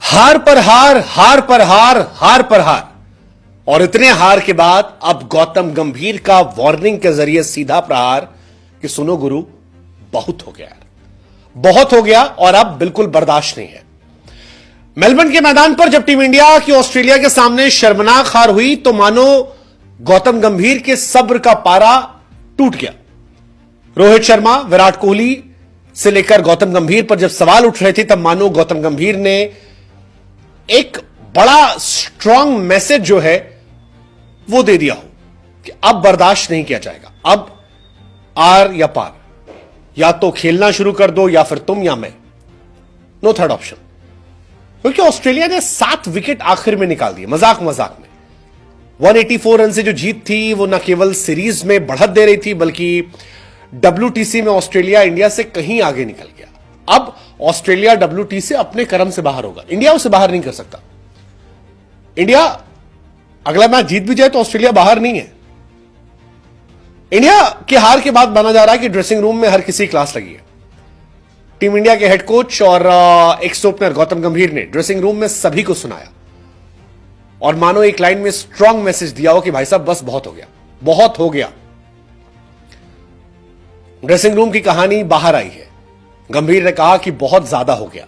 हार पर हार, हार पर हार, हार पर हार। और इतने हार के बाद अब गौतम गंभीर का वार्निंग के जरिए सीधा प्रहार कि सुनो गुरु, बहुत हो गया यार, बहुत हो गया और अब बिल्कुल बर्दाश्त नहीं है। मेलबर्न के मैदान पर जब टीम इंडिया की ऑस्ट्रेलिया के सामने शर्मनाक हार हुई तो मानो गौतम गंभीर के सब्र का पारा टूट गया। रोहित शर्मा, विराट कोहली से लेकर गौतम गंभीर पर जब सवाल उठ रहे थे तब मानो गौतम गंभीर ने एक बड़ा स्ट्रांग मैसेज जो है वो दे दिया हो कि अब बर्दाश्त नहीं किया जाएगा, अब आर या पार, या तो खेलना शुरू कर दो या फिर तुम या मैं, नो थर्ड ऑप्शन। क्योंकि ऑस्ट्रेलिया ने 7 विकेट आखिर में निकाल दिए मजाक मजाक में। 184 रन से जो जीत थी वो न केवल सीरीज में बढ़त दे रही थी बल्कि WTC में ऑस्ट्रेलिया इंडिया से कहीं आगे निकल गया। अब ऑस्ट्रेलिया WTC से अपने क्रम से बाहर होगा, इंडिया उसे बाहर नहीं कर सकता। इंडिया अगला मैच जीत भी जाए तो ऑस्ट्रेलिया बाहर नहीं है। इंडिया के हार के बाद माना जा रहा है कि ड्रेसिंग रूम में हर किसी क्लास लगी है। टीम इंडिया के हेड कोच और एक्स ओपनर गौतम गंभीर ने ड्रेसिंग रूम में सभी को सुनाया और मानो एक लाइन में स्ट्रांग मैसेज दिया हो कि भाई साहब बस बहुत हो गया, बहुत हो गया। ड्रेसिंग रूम की कहानी बाहर आई है। गंभीर ने कहा कि बहुत ज्यादा हो गया,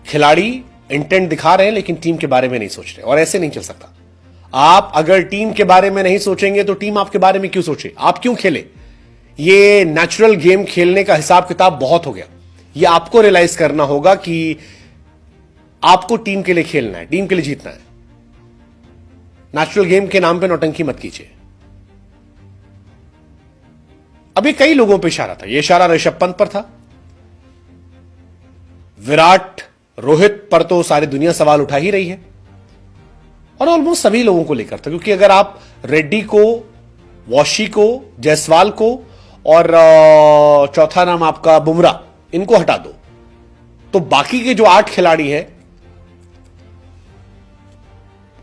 खिलाड़ी इंटेंट दिखा रहे हैं लेकिन टीम के बारे में नहीं सोच रहे और ऐसे नहीं चल सकता। आप अगर टीम के बारे में नहीं सोचेंगे तो टीम आपके बारे में क्यों सोचे, आप क्यों खेले। ये नेचुरल गेम खेलने का हिसाब किताब बहुत हो गया। ये आपको रियलाइज करना होगा कि आपको टीम के लिए खेलना है, टीम के लिए जीतना है। नेचुरल गेम के नाम पे नौटंकी मत कीजिए। अभी कई लोगों पे इशारा था, यह इशारा ऋषभ पंत पर था, विराट, रोहित पर तो सारी दुनिया सवाल उठा ही रही है और ऑलमोस्ट सभी लोगों को लेकर था। क्योंकि अगर आप रेड्डी को, वॉशी को, जायसवाल को और चौथा नाम आपका बुमराह, इनको हटा दो तो बाकी के जो 8 खिलाड़ी हैं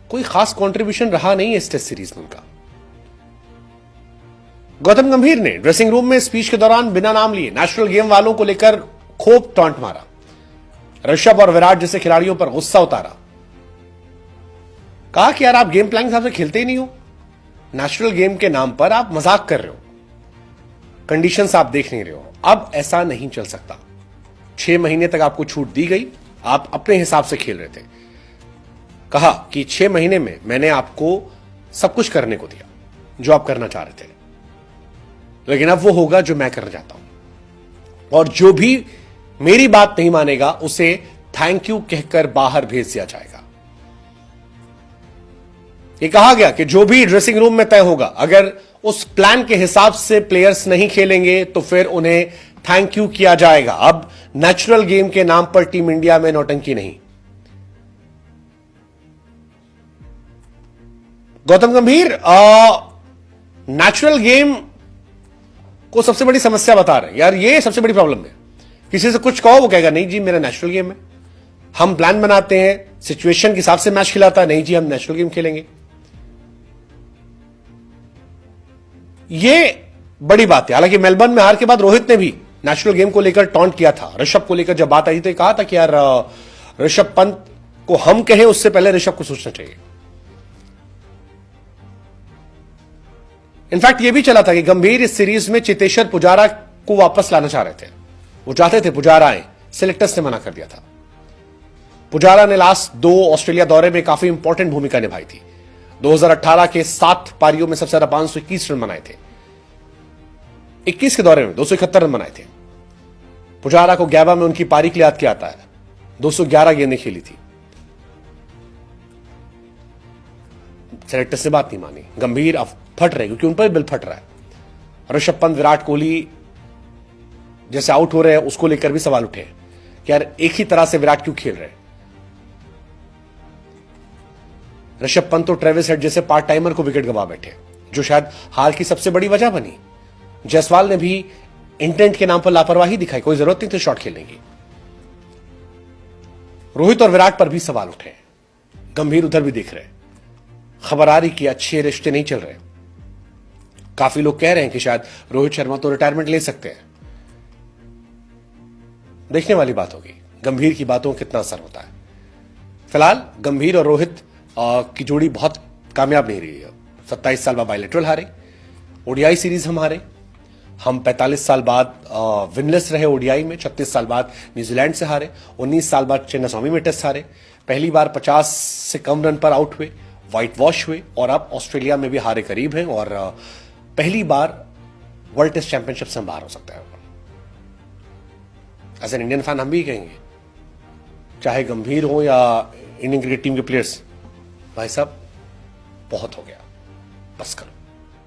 कोई खास कंट्रीब्यूशन रहा नहीं है इस टेस्ट सीरीज में उनका। गौतम गंभीर ने ड्रेसिंग रूम में स्पीच के दौरान बिना नाम लिए नेशनल गेम वालों को लेकर खूब टॉन्ट मारा, ऋषभ और विराट जैसे खिलाड़ियों पर गुस्सा उतारा। कहा कि यार आप गेम प्लान के हिसाब से खेलते ही नहीं हो, नेशनल गेम के नाम पर आप मजाक कर रहे हो, कंडीशंस आप देख नहीं रहे हो। अब ऐसा नहीं चल सकता। 6 महीने तक आपको छूट दी गई, आप अपने हिसाब से खेल रहे थे। कहा कि 6 महीने में मैंने आपको सब कुछ करने को दिया जो आप करना चाह रहे थे, लेकिन अब वो होगा जो मैं करना चाहता हूं और जो भी मेरी बात नहीं मानेगा उसे थैंक यू कहकर बाहर भेज दिया जाएगा। यह कहा गया कि जो भी ड्रेसिंग रूम में तय होगा, अगर उस प्लान के हिसाब से प्लेयर्स नहीं खेलेंगे तो फिर उन्हें थैंक यू किया जाएगा। अब नेचुरल गेम के नाम पर टीम इंडिया में नौटंकी नहीं। गौतम गंभीर नेचुरल गेम को सबसे बड़ी समस्या बता रहे हैं। यार ये सबसे बड़ी प्रॉब्लम है। किसी से कुछ कहो वो कहेगा नहीं जी मेरा नेचुरल गेम है, हम प्लान बनाते हैं, सिचुएशन के हिसाब से मैच खिलाता है, नहीं जी हम नेचुरल गेम खेलेंगे। ये बड़ी बात है। हालांकि मेलबर्न में हार के बाद रोहित ने भी नेशनल गेम को लेकर टॉन्ट किया था। ऋषभ को लेकर जब बात आई तो कहा था कि यार ऋषभ पंत को हम कहें उससे पहले ऋषभ को सोचना चाहिए। इनफैक्ट यह भी चला था कि गंभीर इस सीरीज में चेतेश्वर पुजारा को वापस लाना चाह रहे थे, वो चाहते थे पुजारा आए, सिलेक्टर्स ने मना कर दिया था। पुजारा ने लास्ट 2 ऑस्ट्रेलिया दौरे में काफी इंपॉर्टेंट भूमिका निभाई थी। 2018 के 7 पारियों में सबसे ज्यादा 521 रन बनाए थे। 21 के दौरे में 271 रन बनाए थे। पुजारा को गैबा में उनकी पारी के लिए याद किया आता है, 211 गेंदें खेली थी। सेलेक्टर्स ने बात नहीं मानी। गंभीर अब फट रहे क्योंकि उन पर बिल फट रहा है। ऋषभ पंत, विराट कोहली जैसे आउट हो रहे हैं उसको लेकर भी सवाल उठे कि यार एक ही तरह से विराट क्यों खेल रहे हैं। ऋषभ पंत तो ट्रेविस हेड जैसे पार्ट टाइमर को विकेट गवा बैठे, जो शायद हार की सबसे बड़ी वजह बनी। जायसवाल ने भी इंटेंट के नाम पर लापरवाही दिखाई, कोई जरूरत नहीं थी शॉट खेलने की। रोहित और विराट पर भी सवाल उठे, गंभीर उधर भी देख रहे। खबर आ रही कि अच्छे रिश्ते नहीं चल रहे। काफी लोग कह रहे हैं कि शायद रोहित शर्मा तो रिटायरमेंट ले सकते हैं। देखने वाली बात होगी गंभीर की बातों का कितना असर होता है। फिलहाल गंभीर और रोहित की जोड़ी बहुत कामयाब नहीं रही है। 27 साल बाद बायलेटरल हारे, ओडीआई सीरीज हम हारे, हम 45 साल बाद विनलेस रहे ओडीआई में, 36 साल बाद न्यूजीलैंड से हारे, 19 साल बाद चिन्नास्वामी में टेस्ट हारे, पहली बार 50 से कम रन पर आउट हुए, व्हाइट वॉश हुए और अब ऑस्ट्रेलिया में भी हारे करीब हैं और पहली बार वर्ल्ड टेस्ट चैंपियनशिप से हम बाहर हो सकता है। एज एन इंडियन फैन हम भी कहेंगे, चाहे गंभीर हो या इंडियन क्रिकेट टीम के प्लेयर्स, भाई साहब बहुत हो गया, बस करो।